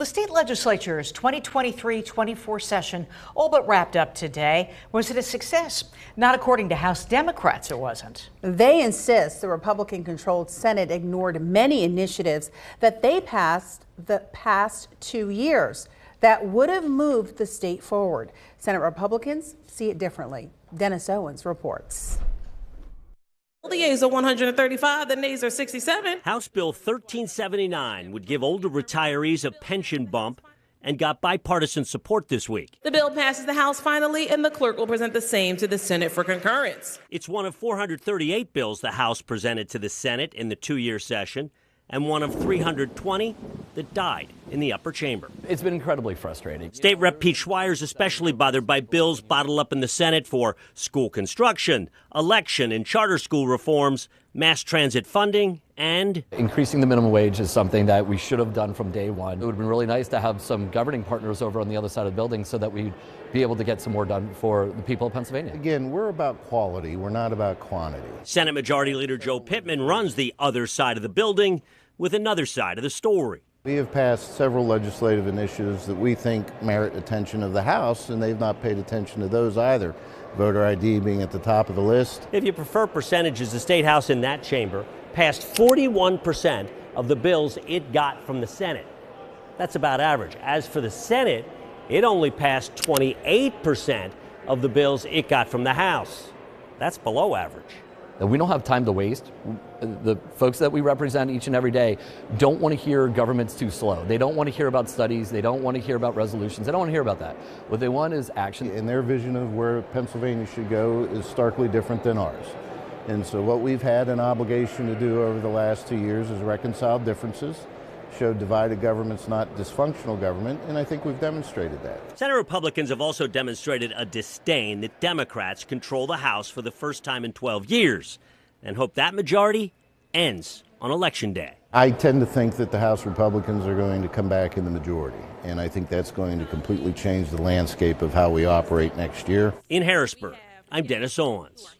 The state legislature's 2023-24 session all but wrapped up today. Was it a success? Not according to House Democrats, it wasn't. They insist the Republican-controlled Senate ignored many initiatives that they passed the past 2 years that would have moved the state forward. Senate Republicans see it differently. Dennis Owens reports. The yeas are 135, the nays are 67. House Bill 1379 would give older retirees a pension bump and got bipartisan support this week. The bill passes the House finally, and the clerk will present the same to the Senate for concurrence. It's one of 438 bills the House presented to the Senate in the two-year session, and one of 320 that died in the upper chamber. It's been incredibly frustrating. State Rep Pete Schweier is especially bothered by bills bottled up in the Senate for school construction, election and charter school reforms, mass transit funding, and increasing the minimum wage is something that we should have done from day one. It would have been really nice to have some governing partners over on the other side of the building so that we'd be able to get some more done for the people of Pennsylvania. Again, we're about quality, we're not about quantity. Senate Majority Leader Joe Pittman runs the other side of the building with another side of the story. We have passed several legislative initiatives that we think merit attention of the House, and they've not paid attention to those either. Voter ID being at the top of the list. If you prefer percentages, the State House in that chamber passed 41% of the bills it got from the Senate. That's about average. As for the Senate, it only passed 28% of the bills it got from the House. That's below average. We don't have time to waste. The folks that we represent each and every day don't want to hear government's too slow. They don't want to hear about studies. They don't want to hear about resolutions. They don't want to hear about that. What they want is action. And their vision of where Pennsylvania should go is starkly different than ours. And so what we've had an obligation to do over the last 2 years is reconcile differences, show divided government's not dysfunctional government, and I think we've demonstrated that. Senate Republicans have also demonstrated a disdain that Democrats control the House for the first time in 12 years and hope that majority ends on Election Day. I tend to think that the House Republicans are going to come back in the majority, and I think that's going to completely change the landscape of how we operate next year. In Harrisburg, I'm Dennis Owens.